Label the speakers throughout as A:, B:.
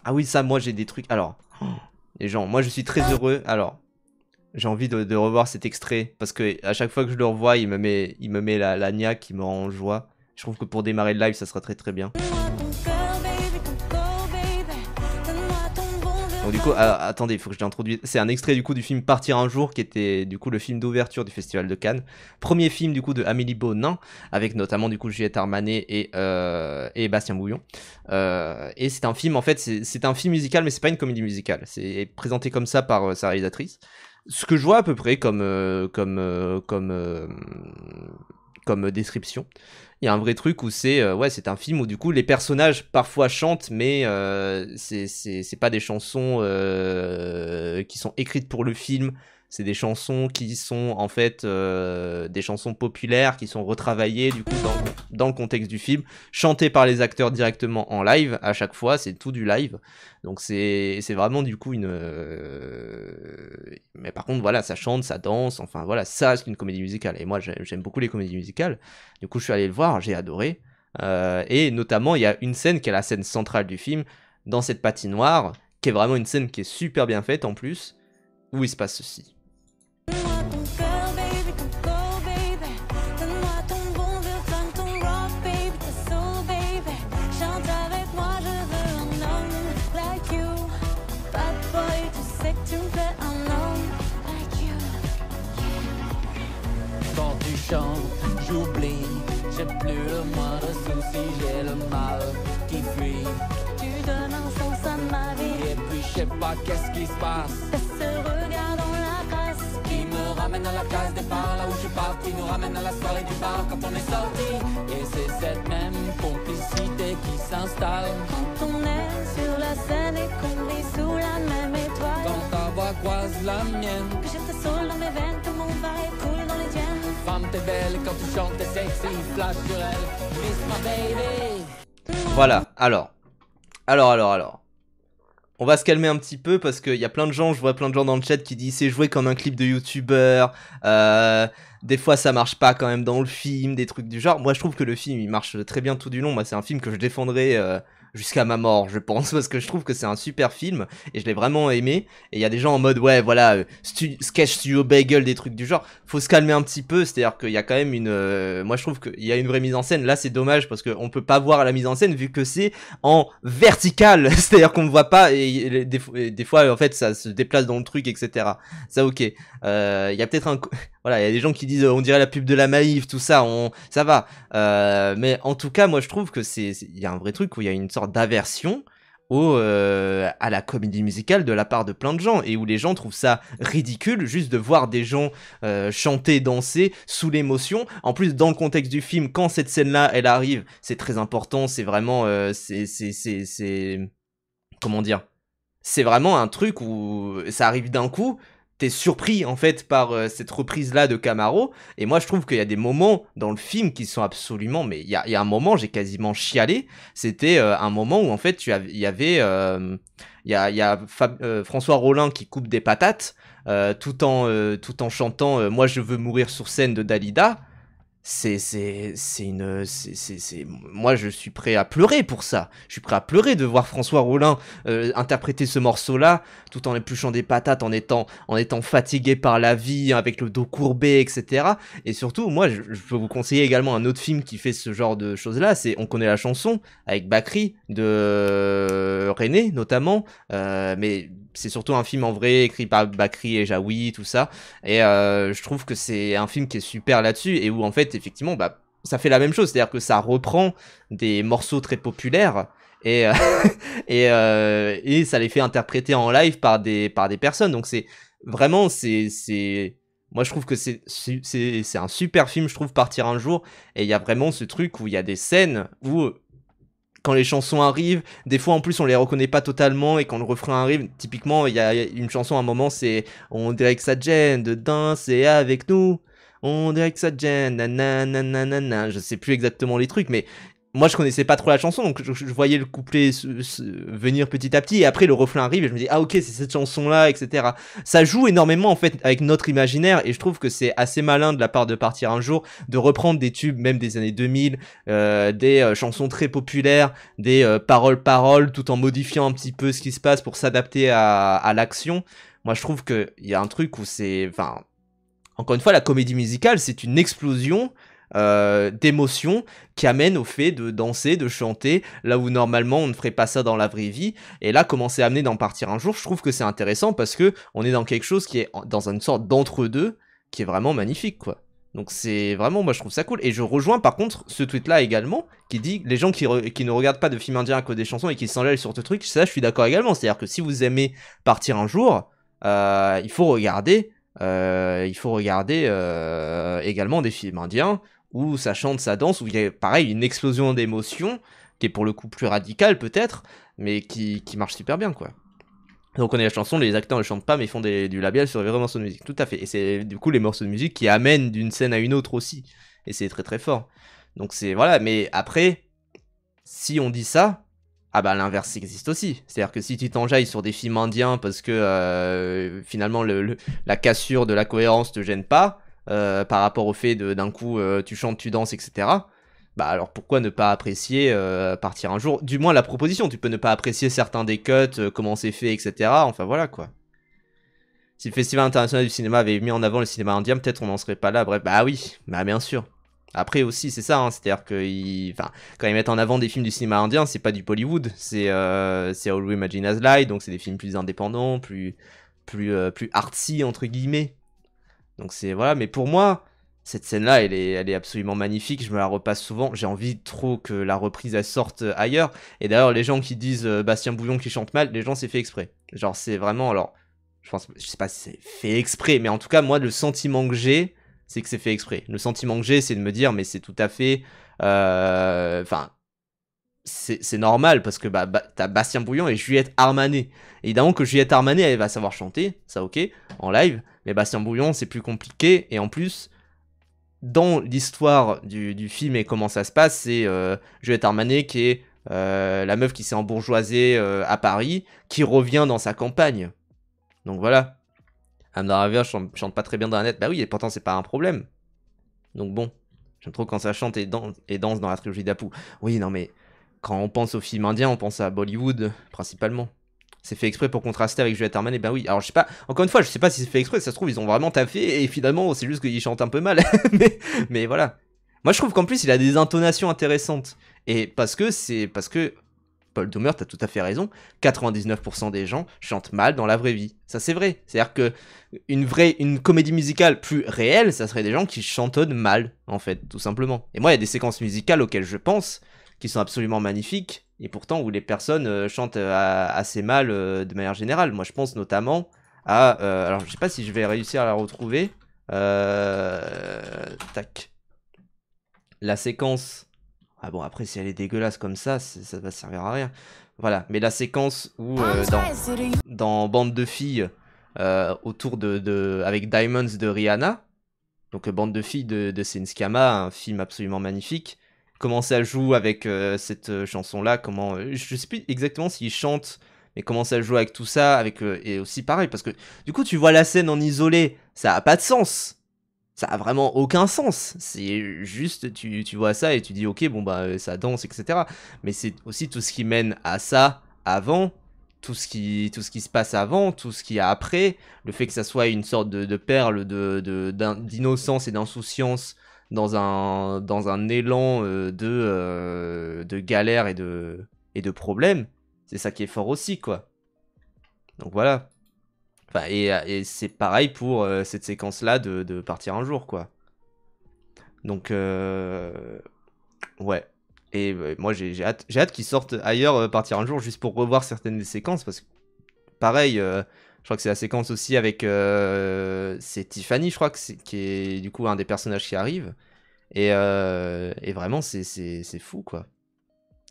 A: Ah oui, ça, moi j'ai des trucs. Alors, les gens, moi je suis très heureux. Alors, j'ai envie de revoir cet extrait parce que à chaque fois que je le revois, il me met la niaque qui me rend en joie. Je trouve que pour démarrer le live, ça sera très très bien. Donc du coup, attendez, il faut que je l'introduise. C'est un extrait du coup du film Partir un jour, qui était du coup le film d'ouverture du Festival de Cannes. Premier film du coup de Amélie Bonin, avec notamment du coup Juliette Armanet et Bastien Bouillon. Et c'est un film, en fait, c'est un film musical, mais c'est pas une comédie musicale. C'est présenté comme ça par sa réalisatrice. Ce que je vois à peu près comme description. Il y a un vrai truc où ouais, c'est un film où du coup les personnages parfois chantent, mais c'est pas des chansons qui sont écrites pour le film. C'est des chansons qui sont en fait des chansons populaires qui sont retravaillées du coup dans le contexte du film, chantées par les acteurs directement en live à chaque fois. C'est tout du live, donc c'est vraiment du coup mais par contre voilà, ça chante, ça danse, enfin voilà, ça c'est une comédie musicale. Et moi j'aime beaucoup les comédies musicales. Du coup, je suis allé le voir, j'ai adoré. Et notamment, il y a une scène qui est la scène centrale du film, dans cette patinoire, qui est vraiment une scène qui est super bien faite en plus, où il se passe ceci.
B: Quand tu chantes, j'oublie, j'ai plus le moindre souci, j'ai le mal qui fuit.
C: Tu donnes un sens à ma vie.
B: Et puis je sais pas qu'est-ce qui se passe,
C: Ce regard dans la crasse
B: qui me ramène à la case départ, là où je suis parti, nous ramène à la soirée du bar quand on est sorti. Et c'est cette même complicité qui s'installe
C: quand on est sur la scène et qu'on brille sous la même étoile.
B: quand ta voix croise la mienne.
C: Que j'ai ta soul dans mes veines, que mon vibe coule dans les tiennes.
B: Femme t'es belle, quand tu chantes t'es sexy, flash sur elle, miss my baby.
A: Voilà, alors. On va se calmer un petit peu parce qu'il y a plein de gens, je vois plein de gens dans le chat qui disent c'est joué comme un clip de youtubeur, des fois ça marche pas quand même dans le film, des trucs du genre. Moi je trouve que le film il marche très bien tout du long, moi c'est un film que je défendrai jusqu'à ma mort je pense, parce que je trouve que c'est un super film et je l'ai vraiment aimé. Et il y a des gens en mode ouais voilà, sketch studio bagel, des trucs du genre. Faut se calmer un petit peu, c'est à dire qu'il y a quand même moi je trouve qu'il y a une vraie mise en scène. Là c'est dommage parce qu'on peut pas voir la mise en scène vu que c'est en vertical, c'est-à-dire qu'on ne voit pas et des fois en fait ça se déplace dans le truc, etc. Ça ok. Il y a peut-être voilà, il y a des gens qui disent on dirait la pub de la Maïf, tout ça, ça va. Mais en tout cas, moi je trouve que il y a un vrai truc où il y a une sorte d'aversion à la comédie musicale de la part de plein de gens, et où les gens trouvent ça ridicule juste de voir des gens chanter, danser sous l'émotion. En plus, dans le contexte du film, quand cette scène-là elle arrive, c'est très important, c'est vraiment comment dire, c'est vraiment un truc où ça arrive d'un coup. T'es surpris en fait par cette reprise là de Camaro, et moi je trouve qu'il y a des moments dans le film qui sont absolument, mais il y a un moment j'ai quasiment chialé. C'était un moment où en fait il y avait François Rollin qui coupe des patates tout en chantant Moi je veux mourir sur scène de Dalida. Moi je suis prêt à pleurer pour ça. Je suis prêt à pleurer de voir François Rollin interpréter ce morceau-là, tout en épluchant des patates, en étant fatigué par la vie, avec le dos courbé, etc. Et surtout, moi je peux vous conseiller également un autre film qui fait ce genre de choses-là, c'est On connaît la chanson, avec Bakri, de René notamment, mais c'est surtout un film en vrai écrit par Bakri et Jaoui, tout ça. Et je trouve que c'est un film qui est super là-dessus, et où en fait effectivement bah ça fait la même chose, c'est-à-dire que ça reprend des morceaux très populaires et et ça les fait interpréter en live par des personnes. Donc c'est vraiment moi je trouve que c'est un super film, je trouve, Partir un jour. Et il y a vraiment ce truc où il y a des scènes où quand les chansons arrivent, des fois en plus on les reconnaît pas totalement, et quand le refrain arrive, typiquement il y a une chanson à un moment, c'est on dirait que ça te gêne de danser avec nous, on dirait que ça te gêne, nanana, je sais plus exactement les trucs, mais moi je connaissais pas trop la chanson, donc je voyais le couplet venir petit à petit, et après le refrain arrive et je me dis ah ok c'est cette chanson là, etc. Ça joue énormément en fait avec notre imaginaire, et je trouve que c'est assez malin de la part de Partir un jour de reprendre des tubes même des années 2000, des chansons très populaires, des paroles tout en modifiant un petit peu ce qui se passe pour s'adapter à l'action. Moi je trouve qu'il y a un truc où c'est, enfin, encore une fois, la comédie musicale c'est une explosion d'émotions qui amène au fait de danser, de chanter, là où normalement on ne ferait pas ça dans la vraie vie. Et là, comment c'est amené d'en Partir un jour, je trouve que c'est intéressant parce que on est dans quelque chose qui est dans une sorte d'entre-deux qui est vraiment magnifique, quoi. Donc c'est vraiment, moi je trouve ça cool. Et je rejoins par contre ce tweet-là également, qui dit les gens qui ne regardent pas de films indiens à cause des chansons et qui s'enlèvent sur ce truc, ça je suis d'accord également. C'est-à-dire que si vous aimez Partir un jour, il faut regarder également des films indiens où ça chante, ça danse, où il y a pareil une explosion d'émotions, qui est pour le coup plus radicale peut-être, mais qui marche super bien, quoi. Donc on est la chanson, les acteurs ne chantent pas, mais ils font du labial sur les vrais morceaux de musique, tout à fait. Et c'est du coup les morceaux de musique qui amènent d'une scène à une autre aussi, et c'est très très fort. Donc c'est, voilà, mais après, si on dit ça, ah bah l'inverse existe aussi. C'est-à-dire que si tu t'enjailles sur des films indiens parce que finalement la cassure de la cohérence te gêne pas, par rapport au fait d'un coup tu chantes, tu danses, etc. Bah alors pourquoi ne pas apprécier Partir un jour, du moins la proposition. Tu peux ne pas apprécier certains des cuts, comment c'est fait, etc. Enfin voilà, quoi. Si le Festival international du cinéma avait mis en avant le cinéma indien, peut-être on n'en serait pas là. Bref, bah oui, bah bien sûr. Après aussi c'est ça, hein, c'est-à-dire que quand ils mettent en avant des films du cinéma indien, c'est pas du Bollywood, c'est All We Imagine As Light, donc c'est des films plus indépendants, plus artsy entre guillemets. Donc c'est, voilà, mais pour moi cette scène-là, elle est absolument magnifique, je me la repasse souvent, j'ai envie trop que la reprise elle sorte ailleurs. Et d'ailleurs les gens qui disent Bastien Bouillon qui chante mal, les gens c'est fait exprès. Genre c'est vraiment, alors je sais pas si c'est fait exprès, mais en tout cas moi le sentiment que j'ai, c'est que c'est fait exprès. Le sentiment que j'ai, c'est de me dire mais c'est tout à fait, enfin c'est normal parce que t'as Bastien Bouillon et Juliette Armanet. Évidemment que Juliette Armanet elle va savoir chanter, ça ok, en live, mais Bastien Bouillon c'est plus compliqué. Et en plus dans l'histoire du film et comment ça se passe, c'est Juliette Armanet qui est la meuf qui s'est embourgeoisée à Paris, qui revient dans sa campagne. Donc voilà. Amdaraver chante pas très bien dans la net, bah oui, et pourtant c'est pas un problème. Donc bon, j'aime trop quand ça chante et danse dans la trilogie d'Apu. Oui, non mais quand on pense aux films indiens, on pense à Bollywood principalement. C'est fait exprès pour contraster avec Juliette Armanet, bah oui. Alors je sais pas, encore une fois, je sais pas si c'est fait exprès, ça se trouve ils ont vraiment taffé et finalement c'est juste qu'ils chantent un peu mal. mais voilà. Moi je trouve qu'en plus il a des intonations intéressantes. Et parce que Paul Doumer, t'as tout à fait raison, 99% des gens chantent mal dans la vraie vie. Ça c'est vrai. C'est-à-dire que une comédie musicale plus réelle, ça serait des gens qui chantonnent mal, en fait, tout simplement. Et moi il y a des séquences musicales auxquelles je pense, qui sont absolument magnifiques, et pourtant où les personnes chantent assez mal de manière générale. Moi je pense notamment à... alors je sais pas si je vais réussir à la retrouver. Tac. La séquence... Ah bon, après si elle est dégueulasse comme ça va servir à rien. Voilà, mais la séquence où dans Bande de filles, autour avec Diamonds de Rihanna, donc Bande de filles de Senskama, un film absolument magnifique, comment ça joue avec cette chanson-là, comment... je sais plus exactement s'il chante, mais comment ça joue avec tout ça, et aussi pareil, parce que du coup tu vois la scène en isolé, ça a pas de sens. Ça a vraiment aucun sens. C'est juste, tu vois ça et tu dis ok, bon bah ça danse, etc. Mais c'est aussi tout ce qui mène à ça avant, tout ce qui se passe avant, tout ce qu'il y a après, le fait que ça soit une sorte de perle d'innocence et d'insouciance dans un élan de galère et de problèmes. C'est ça qui est fort aussi, quoi. Donc voilà. Enfin, et c'est pareil pour cette séquence-là de Partir un jour, quoi. Donc, ouais. Et moi, j'ai hâte qu'ils sortent ailleurs Partir un jour, juste pour revoir certaines des séquences, parce que, pareil, je crois que c'est la séquence aussi avec... c'est Tiffany, je crois, qui est du coup un des personnages qui arrive. Et vraiment, c'est fou, quoi.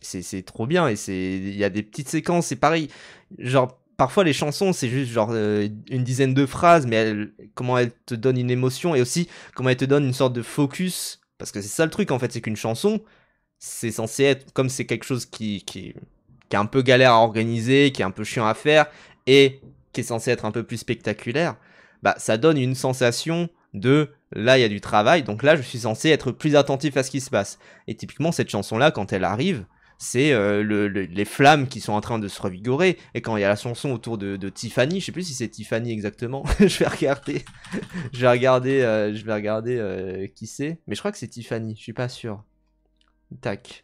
A: C'est trop bien, et il y a des petites séquences, c'est pareil, genre... Parfois les chansons c'est juste genre une dizaine de phrases, mais comment elles te donnent une émotion et aussi comment elles te donnent une sorte de focus. Parce que c'est ça le truc en fait, c'est qu'une chanson, c'est censé être, comme c'est quelque chose qui est un peu galère à organiser, qui est un peu chiant à faire, et qui est censé être un peu plus spectaculaire, bah ça donne une sensation de là il y a du travail, donc là je suis censé être plus attentif à ce qui se passe. Et typiquement cette chanson-là, quand elle arrive, c'est les flammes qui sont en train de se revigorer, et quand il y a la chanson autour de Tiffany, je sais plus si c'est Tiffany exactement, je vais regarder, je vais regarder qui c'est, mais je crois que c'est Tiffany, je suis pas sûr. Tac.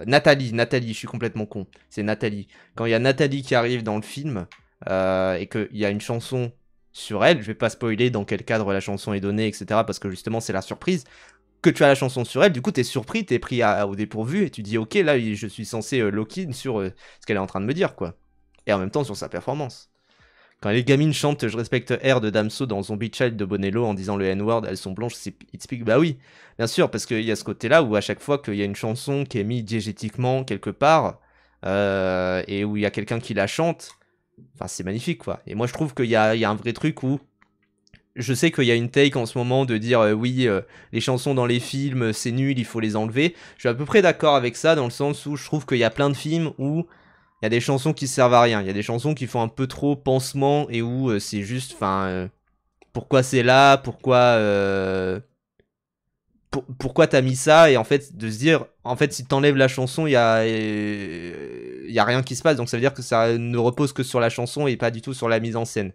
A: Nathalie, je suis complètement con. C'est Nathalie. Quand il y a Nathalie qui arrive dans le film et qu'il y a une chanson sur elle, je vais pas spoiler dans quel cadre la chanson est donnée, etc. Parce que justement c'est la surprise. Que tu as la chanson sur elle, du coup t'es surpris, t'es pris au dépourvu et tu dis ok là je suis censé lock-in sur ce qu'elle est en train de me dire quoi. Et en même temps sur sa performance. Quand les gamines chantent Je respecte R de Damso dans Zombie Child de Bonello en disant le N-word, elles sont blanches, c'est It's Big. Bah oui, bien sûr, parce qu'il y a ce côté-là où à chaque fois qu'il y a une chanson qui est mise diégétiquement quelque part, et où il y a quelqu'un qui la chante, enfin c'est magnifique quoi. Et moi je trouve qu'il y a un vrai truc où je sais qu'il y a une take en ce moment de dire oui, les chansons dans les films c'est nul, il faut les enlever. Je suis à peu près d'accord avec ça dans le sens où je trouve qu'il y a plein de films où il y a des chansons qui servent à rien, il y a des chansons qui font un peu trop pansement et où c'est juste, enfin, pourquoi c'est là, pourquoi t'as mis ça, et en fait de se dire, en fait si t'enlèves la chanson, il y a rien qui se passe, donc ça veut dire que ça ne repose que sur la chanson et pas du tout sur la mise en scène.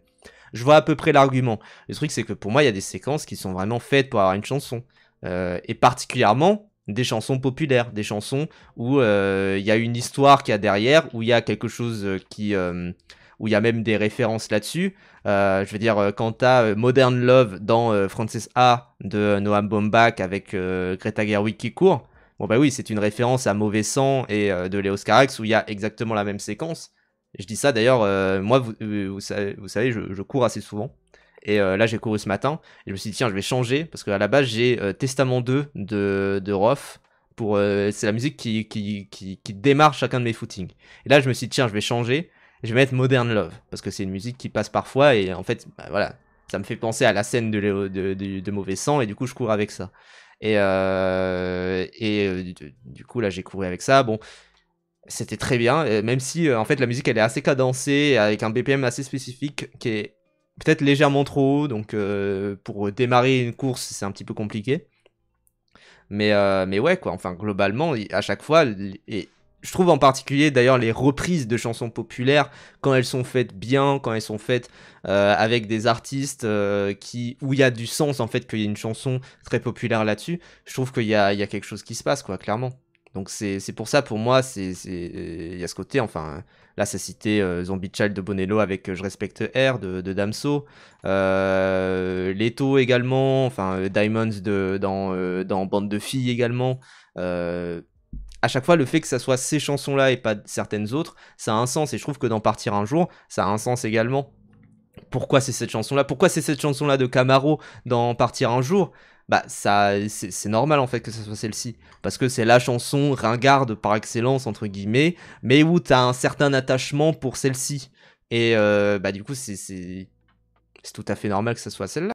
A: Je vois à peu près l'argument. Le truc c'est que pour moi il y a des séquences qui sont vraiment faites pour avoir une chanson, et particulièrement des chansons populaires, des chansons où il y a une histoire qu'il y a derrière, où il y a quelque chose où il y a même des références là-dessus. Je veux dire, quand t'as Modern Love dans Frances A de Noam Baumbach avec Greta Gerwig qui court, bon bah oui, c'est une référence à Mauvais Sang et de Léos Carax où il y a exactement la même séquence. Je dis ça d'ailleurs, moi vous savez je cours assez souvent. Et là, j'ai couru ce matin. Et je me suis dit, tiens, je vais changer. Parce qu'à la base, j'ai Testament 2 de Roth. C'est la musique qui démarre chacun de mes footings. Et là, je me suis dit, tiens, je vais changer. Je vais mettre Modern Love. Parce que c'est une musique qui passe parfois. Et en fait, bah, voilà. Ça me fait penser à la scène de Mauvais Sang. Et du coup, je cours avec ça. Et du coup, là, j'ai couru avec ça. Bon. C'était très bien. Même si, en fait, la musique, elle est assez cadencée. Avec un BPM assez spécifique. Qui est peut-être légèrement trop haut, donc pour démarrer une course c'est un petit peu compliqué, mais ouais quoi, enfin globalement à chaque fois, et je trouve en particulier d'ailleurs les reprises de chansons populaires, quand elles sont faites bien, quand elles sont faites avec des artistes où il y a du sens en fait, qu'il y ait une chanson très populaire là-dessus, je trouve qu'il y a quelque chose qui se passe quoi, clairement. Donc c'est pour ça, pour moi, il y a ce côté, enfin, là ça citait Zombie Child de Bonello avec Je respecte R de Damso, Leto également, enfin Diamonds dans Bande de filles également. À chaque fois, le fait que ça soit ces chansons-là et pas certaines autres, ça a un sens, et je trouve que dans Partir un jour, ça a un sens également. Pourquoi c'est cette chanson-là? Pourquoi c'est cette chanson-là de Camaro dans Partir un jour? Bah ça, c'est normal en fait que ce soit celle-ci, parce que c'est la chanson ringarde par excellence entre guillemets, mais où t'as un certain attachement pour celle-ci, et bah du coup c'est tout à fait normal que ce soit celle-là.